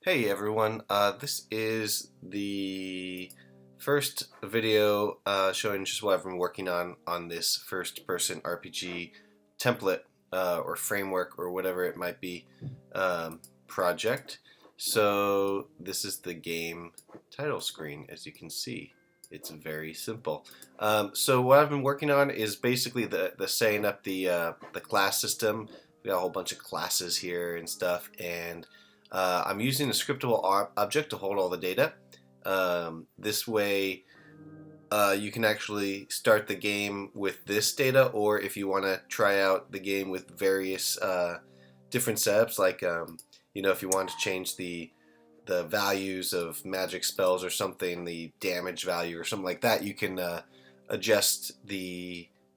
Hey everyone, this is the first video showing just what I've been working on this first-person RPG template or framework or whatever it might be project. So this is the game title screen, as you can see. It's very simple. So what I've been working on is basically the setting up the class system. We got a whole bunch of classes here and stuff, and I'm using a scriptable object to hold all the data. This way, you can actually start the game with this data, or if you want to try out the game with various different setups, like if you want to change the values of magic spells or something, the damage value or something like that, you can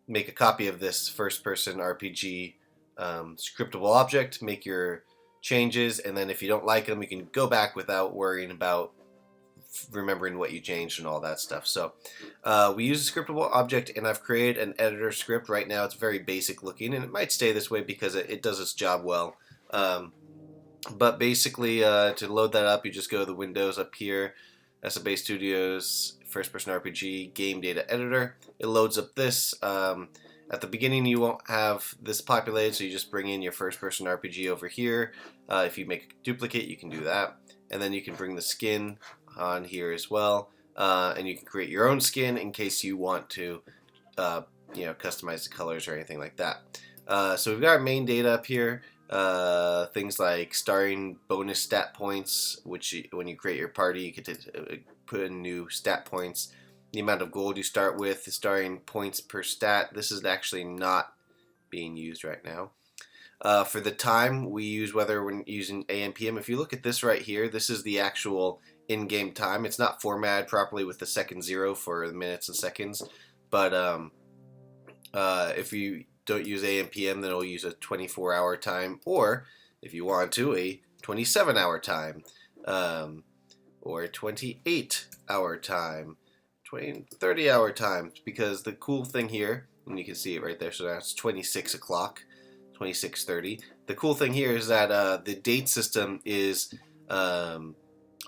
make a copy of this first-person RPG scriptable object, make your changes, and then if you don't like them, you can go back without worrying about remembering what you changed and all that stuff. So we use a scriptable object, and I've created an editor script. Right now it's very basic looking, and it might stay this way because it does its job well. But basically, to load that up, you just go to the windows up here, SFA Studios, First Person RPG, Game Data Editor. It loads up this. At the beginning, you won't have this populated, so you just bring in your first-person RPG over here. If you make a duplicate, you can do that. And then you can bring the skin on here as well. And you can create your own skin in case you want to customize the colors or anything like that. So we've got our main data up here. Things like starring bonus stat points, which when you create your party, you get to put in new stat points. The amount of gold you start with, the starting points per stat. This is actually not being used right now. For the time, we use whether we're using AM, PM. If you look at this right here, this is the actual in-game time. It's not formatted properly with the second zero for the minutes and seconds. But if you don't use AM, PM, then it'll use a 24-hour time. Or, if you want to, a 27-hour time. Or a 28-hour time. 30-hour times, because the cool thing here, and you can see it right there, so that's 26 o'clock, 26:30. The cool thing here is that the date system is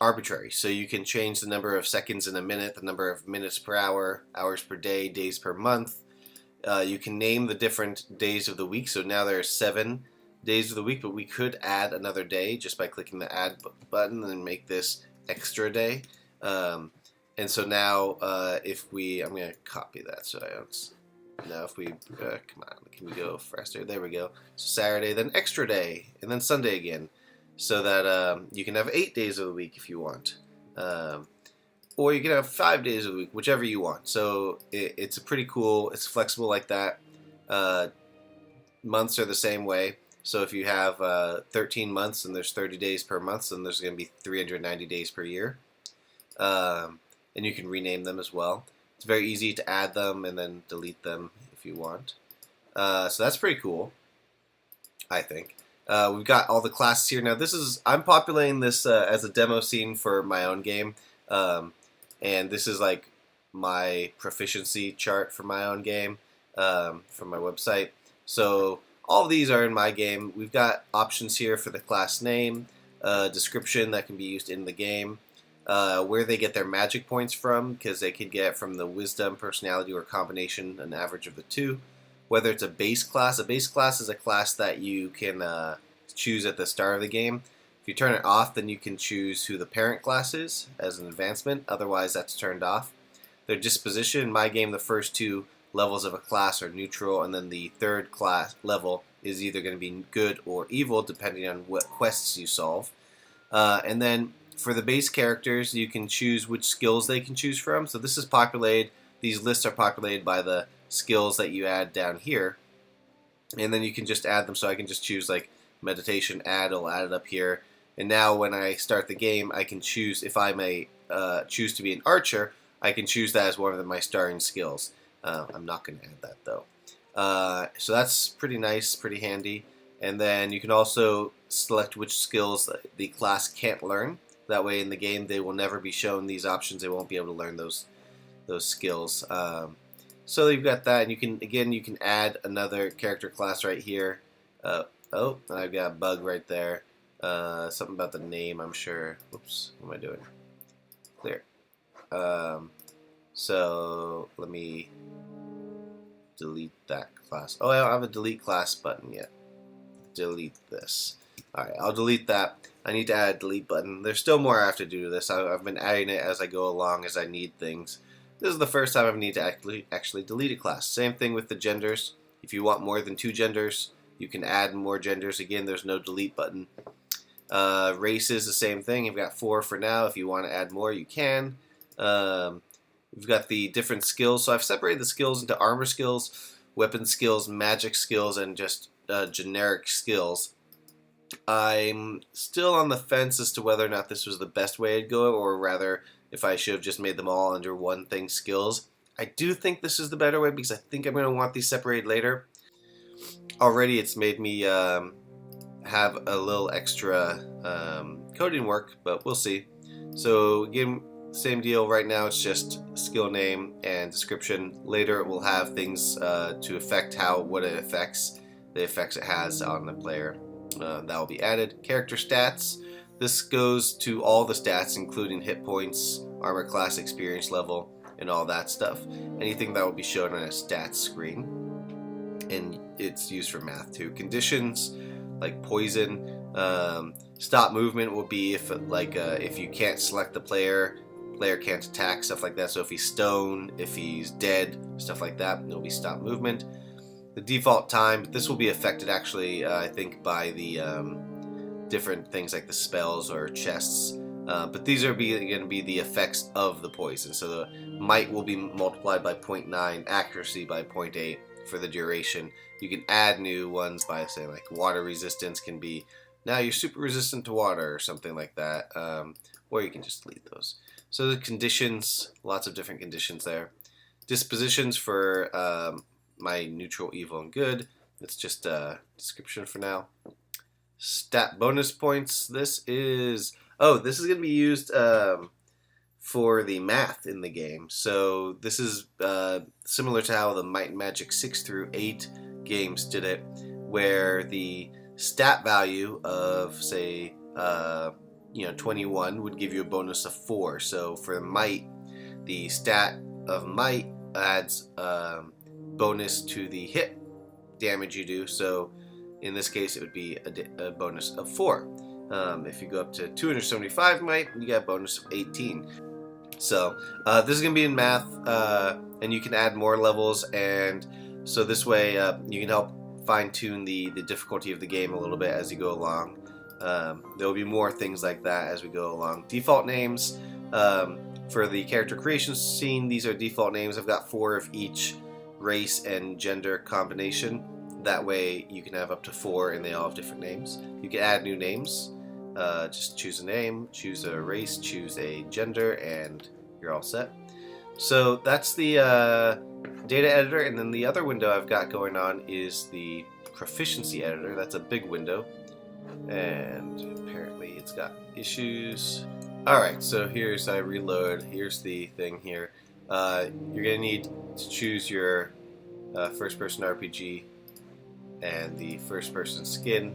arbitrary, so you can change the number of seconds in a minute, the number of minutes per hour, hours per day, days per month. You can name the different days of the week, so now there are 7 days of the week, but we could add another day just by clicking the add button and make this extra day. And so now, I'm going to copy that so I don't. Now, if we come on, can we go faster? There we go. So Saturday, then extra day, and then Sunday again, so that you can have 8 days of the week if you want, or you can have 5 days of the week, whichever you want. So it's a pretty cool. It's flexible like that. Months are the same way. So if you have 13 months and there's 30 days per month, then there's going to be 390 days per year. And you can rename them as well. It's very easy to add them and then delete them if you want. So that's pretty cool, I think. We've got all the classes here. Now I'm populating this as a demo scene for my own game. And this is like my proficiency chart for my own game from my website. So all of these are in my game. We've got options here for the class name, description that can be used in the game, where they get their magic points from, because they could get from the wisdom, personality, or combination, an average of the two. Whether it's a base class. A base class is a class that you can choose at the start of the game. If you turn it off, then you can choose who the parent class is as an advancement. Otherwise, that's turned off. Their disposition, in my game, the first 2 levels of a class are neutral, and then the third class level is either going to be good or evil, depending on what quests you solve. And then for the base characters, you can choose which skills they can choose from. So this is populated. These lists are populated by the skills that you add down here. And then you can just add them. So I can just choose like meditation, it'll add it up here. And now when I start the game, I can choose, if I may choose to be an archer, I can choose that as one of my starring skills. I'm not going to add that though. So that's pretty nice, pretty handy. And then you can also select which skills the class can't learn. That way in the game they will never be shown these options. They won't be able to learn those skills. So you've got that, and you can add another character class right here. Oh, I've got a bug right there. Something about the name, I'm sure. Oops, what am I doing? Clear. So let me delete that class. Oh, I don't have a delete class button yet. Delete this. Alright, I'll delete that. I need to add a delete button. There's still more I have to do to this. I've been adding it as I go along, as I need things. This is the first time I need to actually delete a class. Same thing with the genders. If you want more than 2 genders, you can add more genders. Again, there's no delete button. Race is the same thing. You've got 4 for now. If you want to add more, you can. We've got the different skills. So I've separated the skills into armor skills, weapon skills, magic skills, and just generic skills. I'm still on the fence as to whether or not this was the best way to go, or rather, if I should have just made them all under one thing, skills. I do think this is the better way because I think I'm going to want these separated later. Already it's made me have a little extra coding work, but we'll see. So again, same deal. Right now it's just skill name and description. Later it will have things to affect what it affects, the effects it has on the player. That will be added. Character stats. This goes to all the stats, including hit points, armor class, experience level, and all that stuff. Anything that will be shown on a stats screen. And it's used for math too. Conditions like poison. Stop movement will be if you can't select the player can't attack, stuff like that. So if he's stone, if he's dead, stuff like that, it'll be stop movement. The default time, this will be affected actually, I think, by the different things like the spells or chests. But these are going to be the effects of the poison. So the might will be multiplied by 0.9, accuracy by 0.8 for the duration. You can add new ones by saying like water resistance can be, now you're super resistant to water or something like that. Or you can just delete those. So the conditions, lots of different conditions there. Dispositions for my neutral, evil, and good. It's just a description for now. Stat bonus points. This is going to be used for the math in the game. So this is similar to how the Might Magic VI through VIII games did it, where the stat value of say 21 would give you a bonus of 4. So for Might, the stat of Might adds bonus to the hit damage you do. So in this case, it would be a bonus of 4. If you go up to 275 Might, you get a bonus of 18. So this is going to be in math, and you can add more levels, and so this way you can help fine-tune the difficulty of the game a little bit as you go along. There will be more things like that as we go along. Default names for the character creation scene. These are default names. I've got 4 of each race and gender combination. That way you can have up to 4 and they all have different names. You can add new names. Just choose a name, choose a race, choose a gender, and you're all set. So that's the data editor, and then the other window I've got going on is the Proficiency editor. That's a big window, and apparently it's got issues. Alright, so I reload. Here's the thing here. You're going to need to choose your first-person RPG and the first-person skin,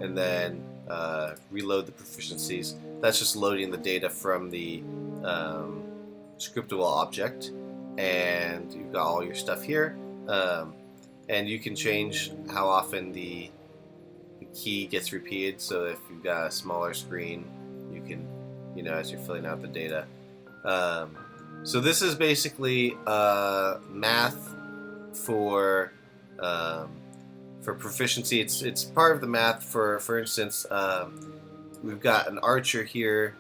and then reload the proficiencies. That's just loading the data from the scriptable object, and you've got all your stuff here, and you can change how often the key gets repeated. So if you've got a smaller screen, you can, as you're filling out the data. So this is basically math for proficiency. It's part of the math for instance, we've got an archer here,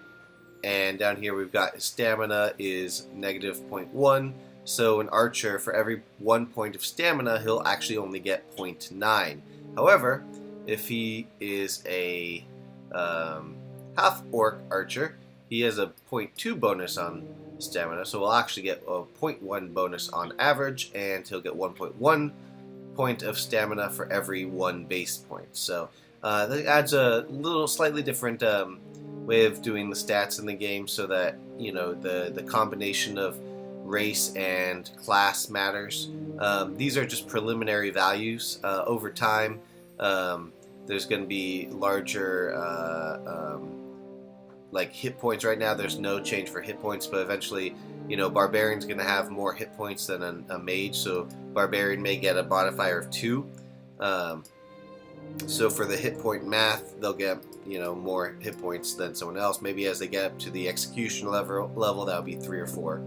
and down here we've got his stamina is -0.1. So an archer, for every 1 point of stamina, he'll actually only get 0.9. However, if he is a half-orc archer, he has a 0.2 bonus on stamina, so we'll actually get a 0.1 bonus on average, and he'll get 1.1 point of stamina for every 1 base point. So that adds a little slightly different way of doing the stats in the game, so that the combination of race and class matters. These are just preliminary values. Over time, there's going to be larger like hit points. Right now there's no change for hit points, but eventually, you know, Barbarian's going to have more hit points than a Mage, so Barbarian may get a modifier of 2. So for the hit point math, they'll get, you know, more hit points than someone else. Maybe as they get up to the execution level that would be 3 or 4.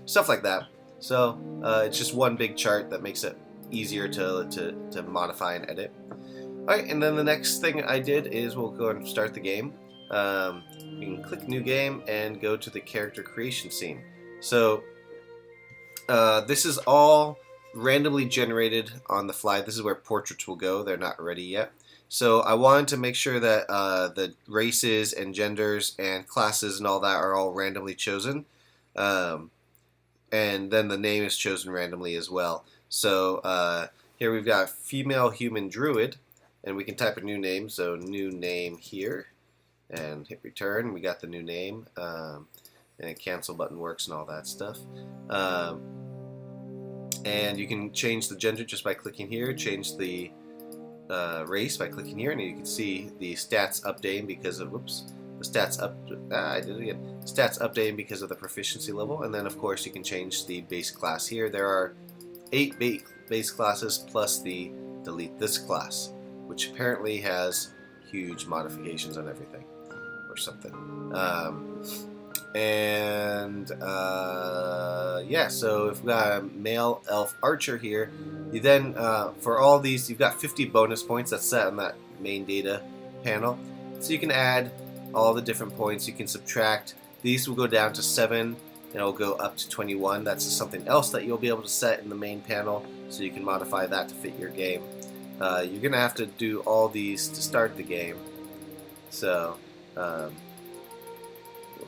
Stuff like that. So it's just one big chart that makes it easier to modify and edit. Alright, and then the next thing I did is we'll go and start the game. You can click New Game and go to the character creation scene. So this is all randomly generated on the fly. This is where portraits will go. They're not ready yet. So I wanted to make sure that the races and genders and classes and all that are all randomly chosen. And then the name is chosen randomly as well. So here we've got female human druid, and we can type a new name. So new name here, and hit return. We got the new name, and a cancel button works and all that stuff. And you can change the gender just by clicking here. Change the race by clicking here, and you can see the stats updating because of the stats I did it again. Stats updating because of the proficiency level, and then of course you can change the base class here. There are 8 base classes plus the delete this class, which apparently has huge modifications on everything or something. Yeah, so if we've got a male elf archer here, you then, for all these, you've got 50 bonus points that's set on that main data panel. So you can add all the different points, you can subtract. These will go down to 7, and it'll go up to 21. That's something else that you'll be able to set in the main panel, so you can modify that to fit your game. You're going to have to do all these to start the game. So, we'll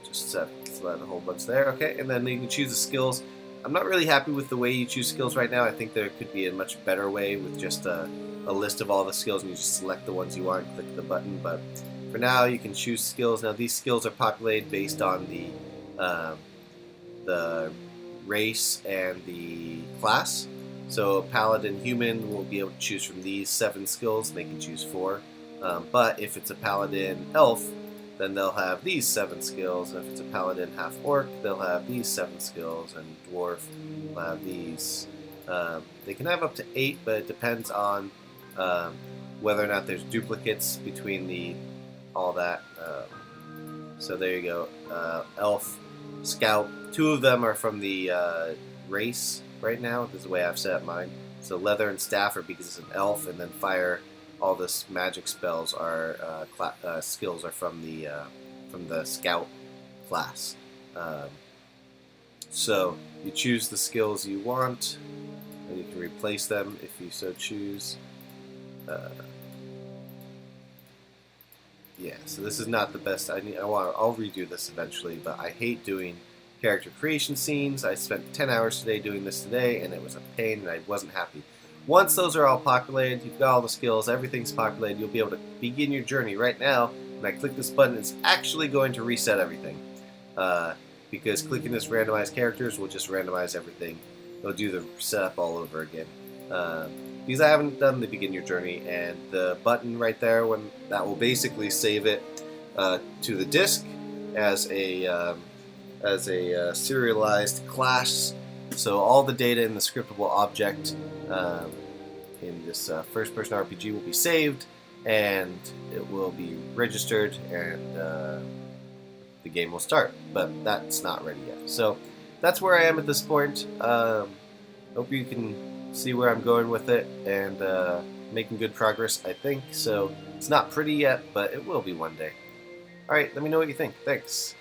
just set a whole bunch there. Okay, and then you can choose the skills. I'm not really happy with the way you choose skills right now. I think there could be a much better way with just a list of all the skills, and you just select the ones you want and click the button. But for now, you can choose skills. Now these skills are populated based on the race and the class. So Paladin Human will be able to choose from these 7 skills, and they can choose 4. But if it's a Paladin Elf, then they'll have these 7 skills, and if it's a Paladin Half-Orc, they'll have these 7 skills, and Dwarf will have these. They can have up to 8, but it depends on whether or not there's duplicates between all that. So there you go. Elf, Scout. 2 of them are from the race right now. This is the way I've set up mine. So Leather and Staff are because it's an elf, and then Fire. All this magic spells are skills are from the Scout class. So you choose the skills you want, and you can replace them if you so choose. Yeah, so this is not the best. I'll redo this eventually, but I hate doing character creation scenes. I spent 10 hours today doing this today, and it was a pain, and I wasn't happy. Once those are all populated, you've got all the skills, everything's populated, you'll be able to begin your journey right now. When I click this button, it's actually going to reset everything. Because clicking this randomize characters will just randomize everything. It'll do the setup all over again. Because I haven't done the begin your journey, and the button right there, that will basically save it to the disk as a serialized class. So all the data in the scriptable object in this first-person RPG will be saved, and it will be registered, and the game will start. But that's not ready yet. So that's where I am at this point. Hope you can see where I'm going with it, and making good progress, I think. So it's not pretty yet, but it will be one day. Alright, let me know what you think. Thanks.